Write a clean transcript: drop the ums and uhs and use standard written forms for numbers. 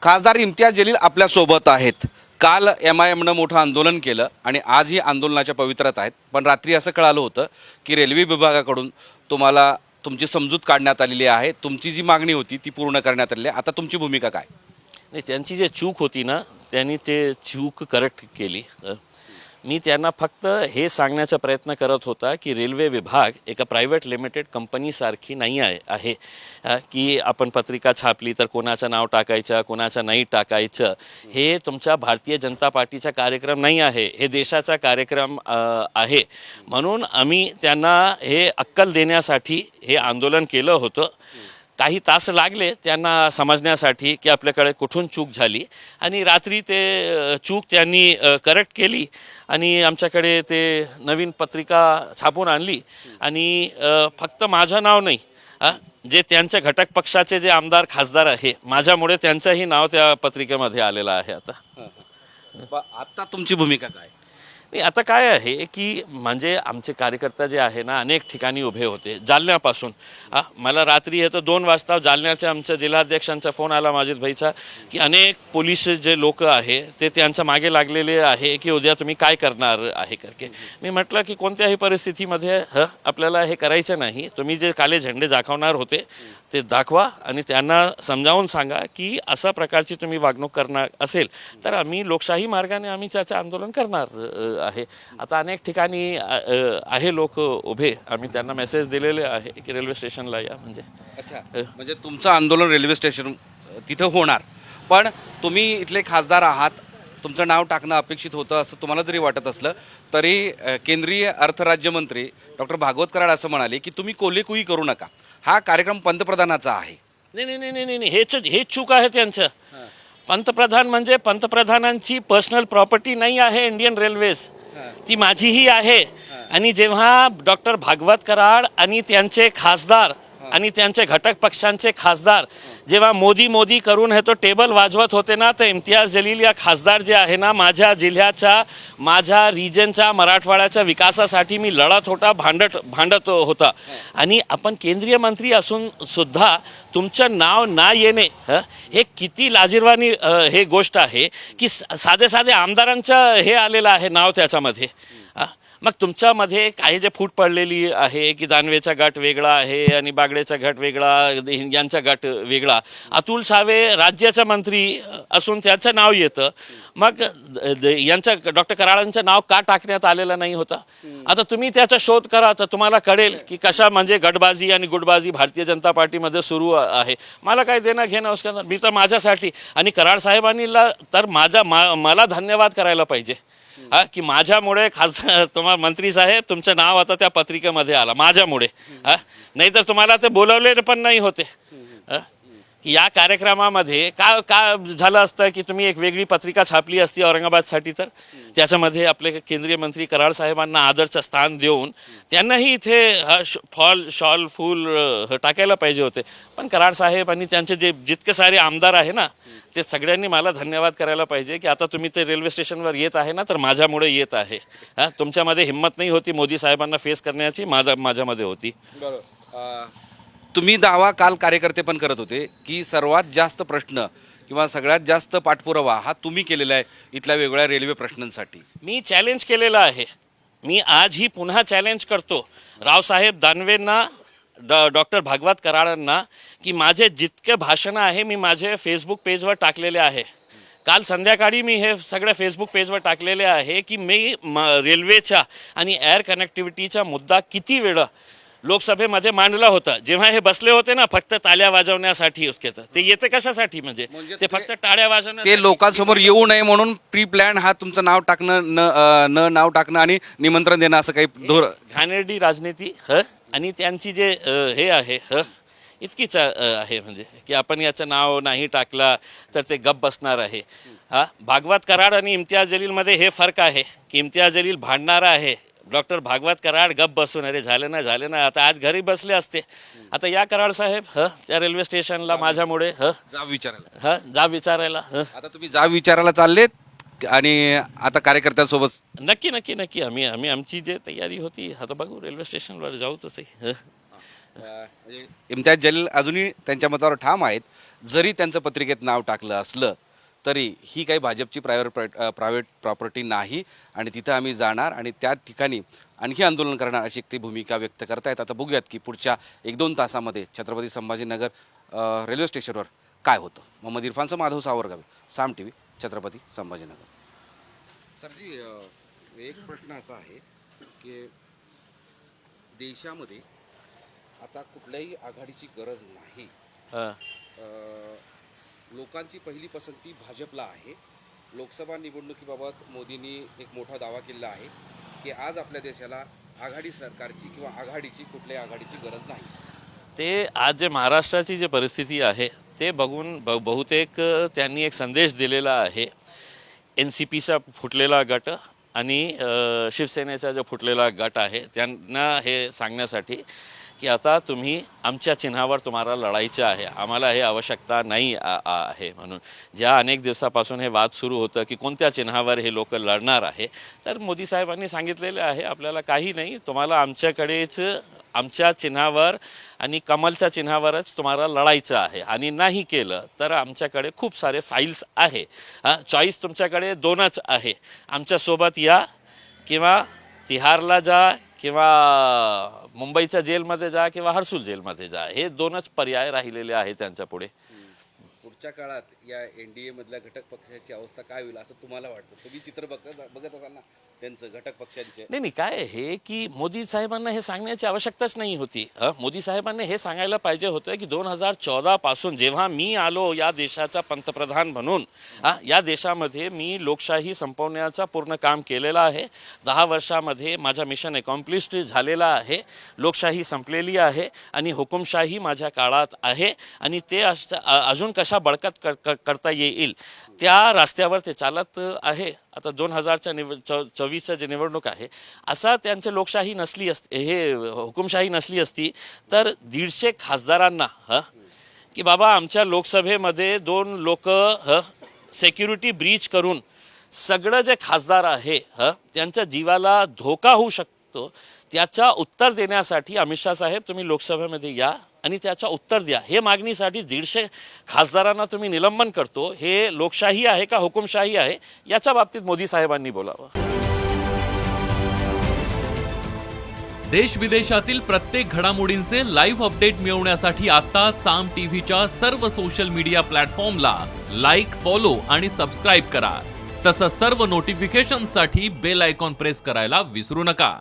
खासदार इम्तियाज जलील आपल्यासोबत आहेत. काल MIMनं मोठं आंदोलन केलं आणि आजही आंदोलनाच्या पवित्र्यात आहेत. पण रात्री असं कळालं होतं की रेल्वे विभागाकडून तुम्हाला तुमची समजूत काढण्यात आलेली आहे. तुमची जी मागणी होती ती पूर्ण करण्यात आलेली आहे. आता तुमची भूमिका काय? नाही, त्यांची जे चूक होती ना त्यांनी ते चूक करेक्ट केली. मी त्यांना फक्त हे सांगण्याचा प्रयत्न करत होता की रेल्वे विभाग एका प्रायव्हेट लिमिटेड कंपनीसारखी नाही आहे की आपण पत्रिका छापली तर कोणाचं नाव टाकायचं कोणाचं नाही टाकायचं. हे तुमच्या भारतीय जनता पार्टीचा कार्यक्रम नाही आहे, हे देशाचा कार्यक्रम आहे. म्हणून आम्ही त्यांना हे अक्कल देण्यासाठी हे आंदोलन केलं होतं. काही तास लागले त्यांना समजण्यासाठी की आपल्याकडे कुठून चूक झाली आणि रात्री ते चूक त्यांनी करेक्ट केली आणि आमच्याकडे ते नवीन पत्रिका छापून आणली आणि फक्त माझं नाव नाही, जे त्यांच्या घटक पक्षाचे जे आमदार खासदार आहे माझ्यामुळे त्यांचंही नाव त्या पत्रिकेमध्ये आलेलं आहे. आता तुमची भूमिका काय? नाही, आता काय आहे की म्हणजे आमचे कार्यकर्ते जे आहे ना अनेक ठिकाणी उभे होते जालन्यापासून. मला रात्री येतं 2 वाजता जालन्याचे आमच्या जिल्हाध्यक्षांचा फोन आला माजिद भाईचा की अनेक पोलीस जे लोक आहे ते त्यांच्या मागे लागलेले आहे की उद्या तुम्ही काय करणार आहे करके. मी म्हटलं की कोणत्याही परिस्थितीमध्ये आपल्याला हे करायचं नाही. तुम्ही जे काले झेंडे दाखवणार होते ते दाखवा आणि त्यांना समजावून सांगा की अशा प्रकारची तुम्ही वागणूक करणार असेल तर आम्ही लोकशाही मार्गाने आम्ही त्याचं आंदोलन करणार आहे. आता अनेक ठिकाणी आहे लोक उभे, आम्ही त्यांना मेसेज दिलेले आहे की रेल्वे स्टेशनला या. अच्छा, म्हणजे तुमचं आंदोलन रेल्वे स्टेशन तिथं होणार, पण तुम्ही इथले खासदार आहात, तुमचं नाव टाकणं अपेक्षित होतं असं तुम्हाला जरी वाटत असलं तरी केंद्रीय अर्थराज्यमंत्री डॉक्टर भागवत कराड असं म्हणाले की तुम्ही कोल्हेकुई करू नका, हा कार्यक्रम पंतप्रधानाचा आहे. नाही नाही नाही नाही, हेच चूक आहे त्यांचं. पंतप्रधान म्हणजे पंतप्रधानांची पर्सनल प्रॉपर्टी नाही आहे इंडियन रेल्वेज, ती माझीही आहे. आणि जेव्हा डॉक्टर भागवत कराड आणि त्यांचे खासदार आणि त्यांचे घटक पक्षांचे खासदार जेव्हा मोदी करून हे तो टेबल वाजवत होते ना, तर इम्तियाज जलील या खासदार जे आहे ना माझ्या जिल्ह्याच्या माझ्या रिजनच्या मराठवाड्याच्या विकासासाठी मी लढत होता, भांडत होता. आणि आपण केंद्रीय मंत्री असून सुद्धा तुमचं नाव ना येणे हे किती लाजिरवाणी हे गोष्ट आहे की साधे आमदारांचं हे आलेलं आहे नाव त्याच्यामध्ये. मग तुमच्यामध्ये काही जे फूट पडलेली आहे की दानवेचा गट वेगळा आहे आणि बागडेचा गट वेगळा, यांचा गट वेगळा. अतुल सावे राज्याचा मंत्री असून त्याचं नाव येतं, मग यांचं डॉक्टर कराडांचं नाव का टाकण्यात आलेलं नाही होतं? आता तुम्ही त्याचा शोध करा तर तुम्हाला कळेल की कशा म्हणजे गटबाजी आणि गुटबाजी भारतीय जनता पार्टीमध्ये सुरू आहे. मला काय देणं घेणं उसका, मी तर माझ्यासाठी आणि कराड साहेबांनी तर मला धन्यवाद करायला पाहिजे की माझ्यामुळे खासदार तुम्हाला मंत्री साहेब तुमचं नाव आता त्या पत्रिकेमध्ये आला माझ्यामुळे. नाही तर तुम्हाला ते बोलवले पण नाही होते. की या कार्यक्रमामध्ये का झालं असतं की तुम्ही एक वेगळी पत्रिका छापली असती औरंगाबादसाठी, तर त्याच्यामध्ये आपले केंद्रीय मंत्री कराड साहेबांना आदरचं स्थान देऊन त्यांनाही इथे शॉल फूल टाकायला पाहिजे होते. पण कराड साहेब आणि त्यांचे जितके सारे आमदार आहे ना ते सगळ्यांनी मला धन्यवाद करायला पाहिजे की आता तुम्ही ते रेल्वे स्टेशनवर येत आहे ना तर माझ्यामुळे येत आहे. तुमच्यामध्ये हिंमत नाही होती मोदी साहेबांना फेस करण्याची, माझ्यामध्ये होती. तुम्ही दावा काल कार्यकर्ते पण करत होते की सर्वात जास्त प्रश्न किंवा सगळ्यात जास्त पाठपुरावा हा तुम्ही केलेला आहे इथल्या वेगवेगळ्या रेल्वे प्रश्नांसाठी. मी चॅलेंज केलेलं आहे. मी आजही पुन्हा चॅलेंज करतो रावसाहेब दानवेंना, डॉक्टर भागवत कराडांना की माझे जितके भाषणं आहे मी माझे फेसबुक पेजवर टाकलेले आहे. काल संध्याकाळी मी हे सगळ्या फेसबुक पेजवर टाकलेले आहे की मी रेल्वेचा आणि एअर कनेक्टिव्हिटीचा मुद्दा किती वेळा लोकसभेमध्ये मांडला होता. जेव्हा हे बसले होते ना फक्त टाळ्या वाजवण्यासाठी, ते येते कशासाठी म्हणजे ते फक्त टाळ्या वाजवण्या, ते लोकांसमोर येऊ नये म्हणून प्री प्लॅन हा तुमचं नाव टाकणं न नाव टाकणं आणि निमंत्रण देणं असं काही घाणेरडी राजनीती आणि त्यांची जे हे आहे इतकीच आहे म्हणजे की आपण याचं नाव नाही टाकला तर ते गप्प बसणार आहे. भागवत कराड आणि इम्तियाज जलीलमध्ये हे फरक आहे की इम्तियाज जलील भांडणारा आहे, डॉक्टर भागवत कराड गप्प बसून अरे झालं ना आता आज घरी बसले असते. आता या कराड साहेब त्या रेल्वे स्टेशनला माझ्यामुळे जा विचारायला आता तुम्ही विचारायला चाललेत आणि आता कार्यकर्त्यांसोबत नक्की आम्ही आमची जे तयारी होती आता बघू रेल्वे स्टेशनवर जाऊ तसे. इम्तियाज जलील अजूनही त्यांच्या मतावर ठाम आहेत. जरी त्यांचं पत्रिकेत नाव टाकलं असलं तरी ही काही भाजपची प्रायव्हेट प्रॉपर्टी नाही आणि तिथं आम्ही जाणार आणि त्या ठिकाणी आणखी आंदोलन करणार अशी ती भूमिका व्यक्त करतायत. आता बघूयात की पुढच्या 1-2 तासामध्ये छत्रपती संभाजीनगर रेल्वे स्टेशनवर काय होतं. मोहम्मद इरफानचं माधव सावरगावे, साम TV, छत्रपती संभाजीनगर. सरजी, एक प्रश्न असा आहे की देशामध्ये आता कुठल्याही आघाडीची गरज नाही. लोकांची पहिली पसंती भाजपला आहे. लोकसभा निवडणुकीबाबत मोदींनी एक मोठा दावा केला आहे की आज आपल्या देशाला आघाडी सरकारची किंवा आघाडीची कुठल्याही आघाडीची गरज नाही. ते आज जे महाराष्ट्राची जी परिस्थिती आहे ते बघून बहुतेक त्यांनी एक संदेश दिलेला आहे. NCPचा फुटलेला गट आणि शिवसेनेचा जो फुटलेला गट आहे त्यांना हे सांगण्यासाठी की आता तुम्ही आमच्या चिन्हावर तुम्हाला लढायचं आहे, आम्हाला हे आवश्यकता नाही आहे म्हणून. ज्या अनेक दिवसापासून हे वाद सुरू होतं की कोणत्या चिन्हावर हे लोक लढणार आहे, तर मोदी साहेबांनी सांगितलेले आहे आपल्याला काही नाही, तुम्हाला आमच्याकडेच आमच्या चिन्हावर आणि कमलच्या चिन्हावरच तुम्हाला लढायचं आहे आणि नाही केलं तर आमच्याकडे खूप सारे फाईल्स आहे. चॉईस तुमच्याकडे 2च आहे, आमच्यासोबत या किंवा तिहारला जा किंवा मुंबईच्या जेलमध्ये जा किंवा हर्सुल जेलमध्ये जा, हे 2च पर्याय राहिलेले आहे त्यांच्या पुढे. पुढच्या काळात या NDA मधल्या घटक पक्षाची अवस्था काय होईल असं तुम्हाला वाटतं? तुम्ही चित्र बघत असाल ना त्यांचं घटक पक्षांचे. नाही काय हे की मोदी साहेबांना हे सांगण्याची आवश्यकताच नाही होती. मोदी साहेबांनी हे सांगायला पाहिजे होतं की 2014 पासून जेव्हा मी आलो या देशाचा पंतप्रधान म्हणून, या देशामध्ये मी लोकशाही संपवण्याचा पूर्ण काम केलेलं आहे. 10 वर्षामध्ये माझा मिशन अकॉम्प्लिश्ड झालेला आहे. लोकशाही संपलेली आहे आणि हुकुमशाही माझ्या काळात आहे आणि ते अजून कशा बळकट करता येईल त्या रस्त्यावर ते चालत आहे. आता 2024चं जे निवडणूक आहे, असा त्यांची लोकशाही नसली असती, हे हुकुमशाही नसली असती तर 150 खासदारांना की बाबा आमच्या लोकसभेमध्ये 2 लोक सिक्युरिटी ब्रीच करून सगळं जे खासदार आहे त्यांच्या जीवाला धोका होऊ शकतो, त्याचा उत्तर देण्यासाठी अमित शाह साहेब तुम्ही लोकसभेमध्ये या आणि त्याचा उत्तर द्या. हे मागणीसाठी 150 खासदारांना तुम्ही निलंबन करतो, हे लोकशाही आहे का हुकुमशाही आहे, याच्या बाबतीत मोदी साहेबांनी बोलावं. देश विदेशातील प्रत्येक घडामोडींचे लाईव्ह अपडेट मिळवण्यासाठी आता साम टीव्हीच्या सर्व सोशल मीडिया प्लॅटफॉर्मला लाईक, फॉलो आणि सबस्क्राईब करा. तसंच सर्व नोटिफिकेशनसाठी बेल आयकॉन प्रेस करायला विसरू नका.